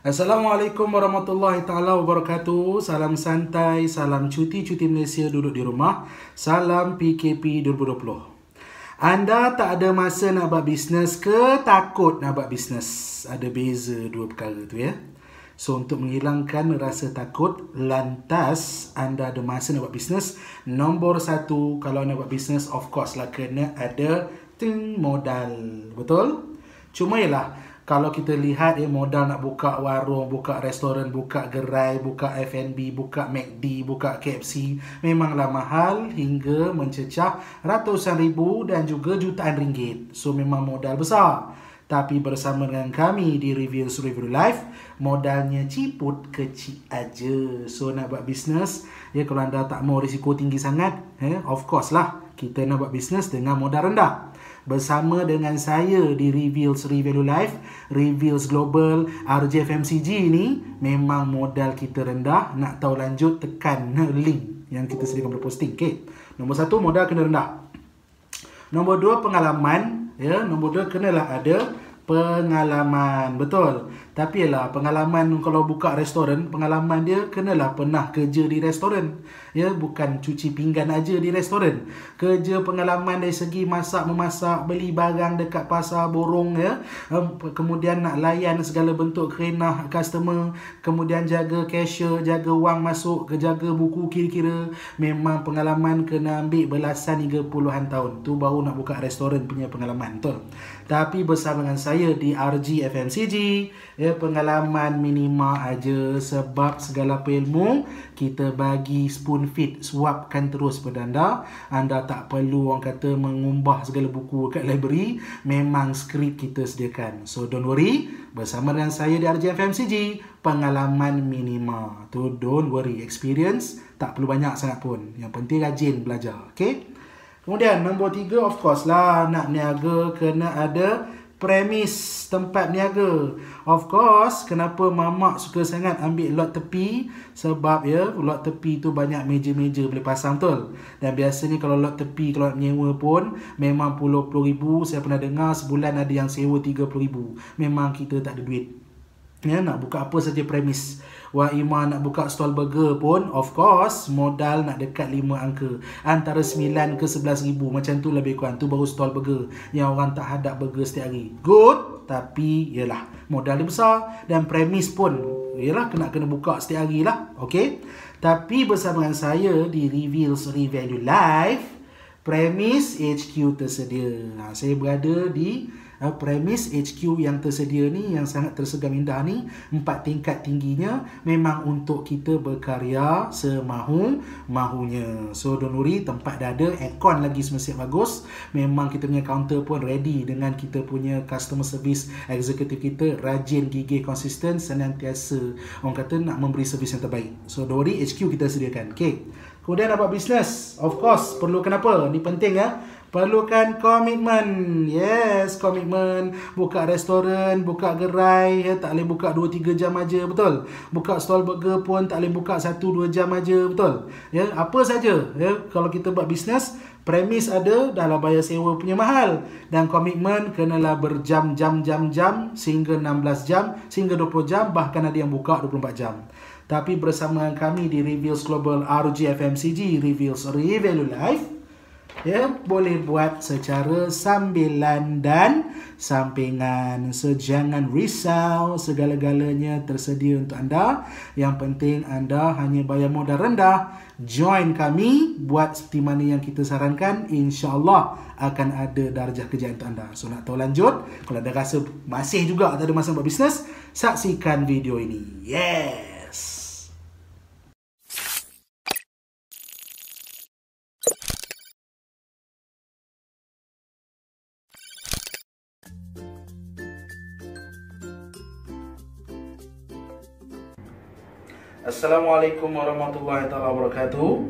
Assalamualaikum warahmatullahi taala wabarakatuh. Salam santai, salam cuti Malaysia duduk di rumah. Salam PKP 2020. Anda tak ada masa nak buat bisnes ke takut nak buat bisnes? Ada beza dua perkara tu ya. So untuk menghilangkan rasa takut, lantas anda ada masa nak buat bisnes, nombor satu kalau nak buat bisnes of course lah kena ada modal. Betul? Cuma ialah kalau kita lihat modal nak buka warung, buka restoran, buka gerai, buka F&B, buka McD, buka KFC memanglah mahal hingga mencecah ratusan ribu dan juga jutaan ringgit. So memang modal besar. Tapi bersama dengan kami di Reveals Review Life, modalnya ciput kecil aja. So nak buat bisnes, kalau anda tak mau risiko tinggi sangat, of course lah kita nak buat bisnes dengan modal rendah. Bersama dengan saya di Reveals Review Life, Reveals Global, RJFMCG ni memang modal kita rendah. Nak tahu lanjut, tekan link yang kita sediakan pada posting. Okay. Nombor satu, modal kena rendah. Nombor dua, pengalaman. Nombor dua, kenalah ada pengalaman. Betul. Tapi ialah pengalaman kalau buka restoran, pengalaman dia kenalah pernah kerja di restoran. Bukan cuci pinggan aja di restoran. Kerja pengalaman dari segi memasak, beli barang dekat pasar borong kemudian nak layan segala bentuk kerenah customer, kemudian jaga cashier, jaga wang masuk, jaga buku kira-kira. Memang pengalaman kena ambil belasan hingga puluhan tahun. Tu baru nak buka restoran punya pengalaman. Betul. Tapi bersama dengan saya di RG FMCG, pengalaman minima aja, sebab segala ilmu kita bagi spoon feed, suapkan terus pada anda. Anda tak perlu orang kata mengumbah segala buku kat library, memang skrip kita sediakan. So don't worry, bersama dengan saya di RG FMCG, pengalaman minima tu don't worry, experience tak perlu banyak sangat pun, yang penting rajin belajar. Okay. Kemudian nombor tiga, of course lah, nak niaga kena ada premis tempat niaga. Of course, kenapa mamak suka sangat ambil lot tepi? Sebab lot tepi tu banyak meja-meja boleh pasang, betul. Dan biasanya kalau lot tepi, kalau nak menyewa pun memang puluh-puluh ribu. Saya pernah dengar sebulan ada yang sewa 30,000. Memang kita tak ada duit. Nak buka apa saja premis. Wah Ima nak buka stall burger pun, of course, modal nak dekat 5 angka. Antara 9 ke 11 ribu. Macam tu lebih kurang. Tu baru stall burger yang orang tak hadap burger setiap hari. Good. Tapi modal dia besar. Dan premis pun kena buka setiap hari lah. Okay. Tapi bersama dengan saya di Reveals Revalue Life, premis HQ tersedia. Saya berada di premis HQ yang tersedia ni, yang sangat tersegam indah ni, 4 tingkat tingginya, memang untuk kita berkarya semahu-mahunya. So don't worry, tempat dah ada, aircon lagi semestinya bagus. Memang kita punya counter pun ready dengan kita punya customer service executive kita, rajin, gigih, konsisten, senantiasa orang kata nak memberi servis yang terbaik. So don't worry, HQ kita sediakan. Okay. Kemudian nak buat bisnes, of course perlukan apa? Ni penting perlukan komitmen. Yes, komitmen. Buka restoran, buka gerai, tak boleh buka 2-3 jam aja, betul. Buka stall burger pun tak boleh buka 1-2 jam aja, betul. Apa saja kalau kita buat bisnes, premis ada, dahlah bayar sewa punya mahal. Dan komitmen kenalah berjam-jam sehingga 16 jam, sehingga 20 jam, bahkan ada yang buka 24 jam. Tapi bersama kami di Reveals Global, RG FMCG, Reveals Revalue Life, boleh buat secara sambilan dan sampingan. So jangan risau, segala-galanya tersedia untuk anda. Yang penting anda hanya bayar modal rendah. Join kami, buat seperti mana yang kita sarankan, insya-Allah akan ada darjah kejayaan untuk anda. So nak tahu lanjut, kalau anda rasa masih juga tak ada masa buat bisnes, saksikan video ini. Yes. Assalamualaikum warahmatullahi wabarakatuh.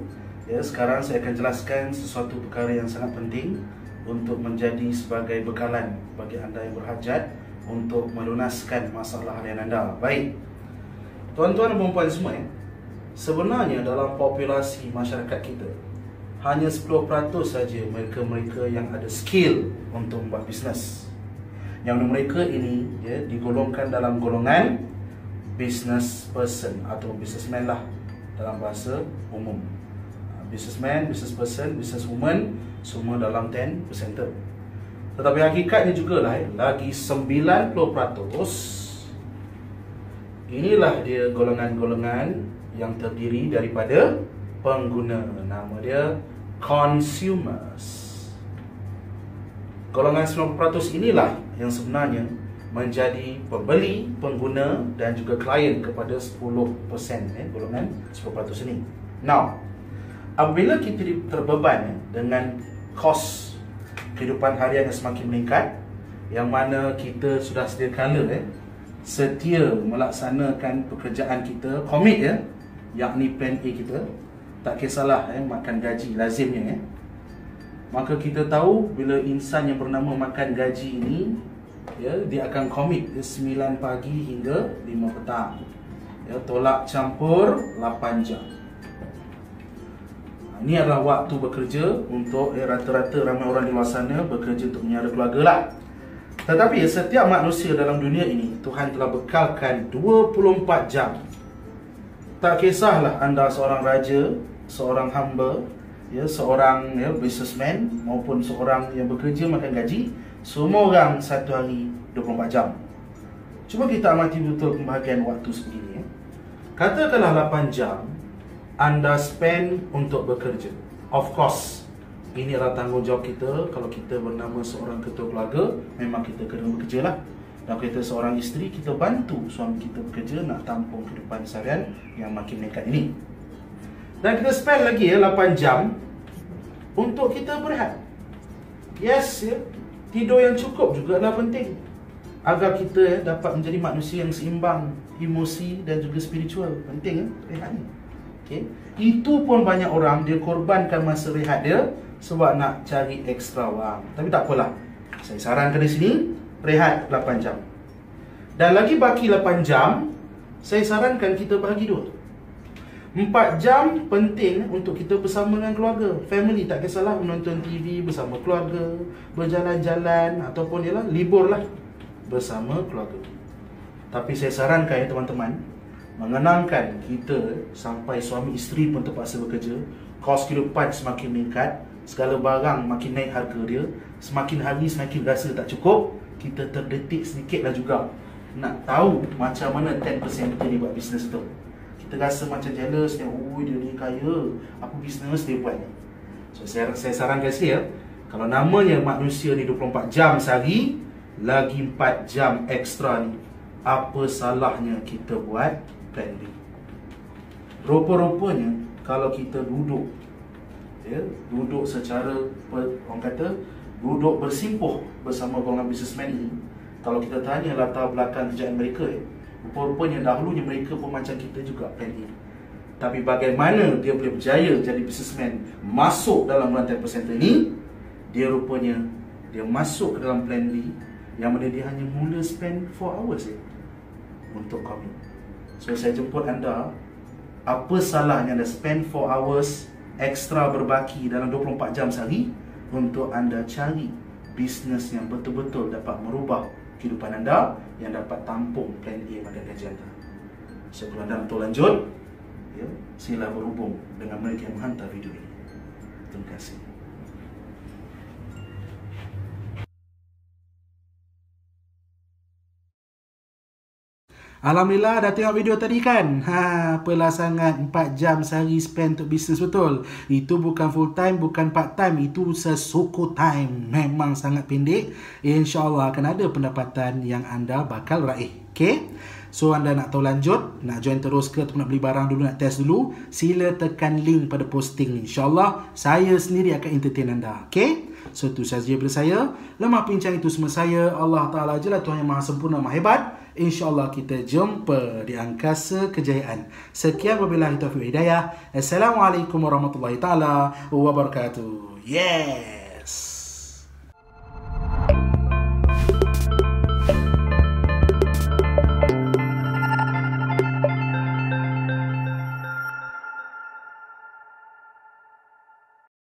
Sekarang saya akan jelaskan sesuatu perkara yang sangat penting untuk menjadi sebagai bekalan bagi anda yang berhajat untuk melunaskan masalah harian anda. Baik, tuan-tuan dan puan-puan semua, sebenarnya dalam populasi masyarakat kita hanya 10% saja mereka-mereka yang ada skill untuk membuat bisnes. Yang mereka ini digolongkan dalam golongan business person atau businessman lah dalam bahasa umum. Businessman, business person, business woman, semua dalam 10%. Tetapi hakikatnya juga lah, lagi 90%, inilah dia golongan-golongan yang terdiri daripada pengguna. Nama dia consumers. Golongan 90% inilah yang sebenarnya menjadi pembeli, pengguna dan juga klien kepada 10%, golongan 10% ini. Now, apabila kita terbeban dengan kos kehidupan harian yang semakin meningkat, yang mana kita sudah sedia kala setia melaksanakan pekerjaan kita, komit yakni plan A kita, tak kisahlah makan gaji lazimnya maka kita tahu bila insan yang bernama makan gaji ini dia akan komit 9 pagi hingga 5 petang, tolak campur 8 jam. Ini adalah waktu bekerja untuk rata-rata ramai orang di luar sana bekerja untuk menyara keluarga lah. Tetapi setiap manusia dalam dunia ini Tuhan telah bekalkan 24 jam. Tak kisahlah anda seorang raja, seorang hamba, seorang businessman maupun seorang yang bekerja makan gaji, semua orang satu hari 24 jam. Cuba kita amati betul pembahagian waktu sebegini. Katakanlah 8 jam anda spend untuk bekerja. Of course, ini adalah tanggungjawab kita. Kalau kita bernama seorang ketua keluarga, memang kita kena bekerja lah. Dan kita seorang isteri, kita bantu suami kita bekerja nak tampung kehidupan seharian yang makin meningkat ini. Dan kita spend lagi 8 jam untuk kita berehat. Yes, tidur yang cukup juga adalah penting agar kita dapat menjadi manusia yang seimbang, emosi dan juga spiritual. Penting rehat ni. Okay. Itu pun banyak orang dia korbankan masa rehat dia sebab nak cari ekstra wang. Tapi tak apalah, saya sarankan di sini rehat 8 jam. Dan lagi baki 8 jam, saya sarankan kita bahagi dua. 4 jam penting untuk kita bersama dengan keluarga, family. Tak kisahlah menonton TV bersama keluarga, berjalan-jalan ataupun libur lah bersama keluarga. Tapi saya sarankan teman-teman, mengenangkan kita sampai suami isteri pun terpaksa bekerja, kos kehidupan semakin meningkat, segala barang makin naik harga dia, semakin hari semakin rasa tak cukup, kita terdetik sedikitlah juga nak tahu macam mana 10% kita ni buat bisnes tu. Kita rasa macam jealous, dia ni kaya, apa bisnes dia buat ni. So saya sarankan sekali kalau namanya manusia ni 24 jam sehari, lagi 4 jam ekstra ni, apa salahnya kita buat plan B? Rupa-rupanya kalau kita duduk duduk secara orang kata duduk bersimpuh bersama golongan businessman ini, kalau kita tanya latar belakang kerjaan mereka, rupa-rupanya dahulunya mereka pun macam kita juga plan A. Tapi bagaimana dia boleh berjaya jadi businessman, masuk dalam bulan 10% ini, dia rupanya dia masuk ke dalam plan B yang mana dia hanya mula spend 4 hours untuk komit. So saya jemput anda, apa salahnya anda spend 4 hours ekstra berbaki dalam 24 jam sehari untuk anda cari bisnes yang betul-betul dapat merubah kehidupan anda, yang dapat tampung plan A pada gaji anda. Sebelum anda untuk lanjut, sila berhubung dengan mereka yang menghantar video ini. Terima kasih. Alhamdulillah dah tengok video tadi kan. Apalah sangat 4 jam sehari spend untuk bisnes betul. Itu bukan full time, bukan part time, itu sesuku time. Memang sangat pendek. InsyaAllah akan ada pendapatan yang anda bakal raih. Okay? So anda nak tahu lanjut, nak join terus ke atau nak beli barang dulu, nak test dulu, sila tekan link pada posting ni. InsyaAllah saya sendiri akan entertain anda. Okay? So itu sahaja daripada saya. Lemah pincang itu semua saya. Allah Ta'ala je lah Tuhan yang maha sempurna, maha hebat. InsyaAllah kita jumpa di angkasa kejayaan. Sekian wabillahi taufiq wal hidayah. Assalamualaikum warahmatullahi taala wabarakatuh. Yeah.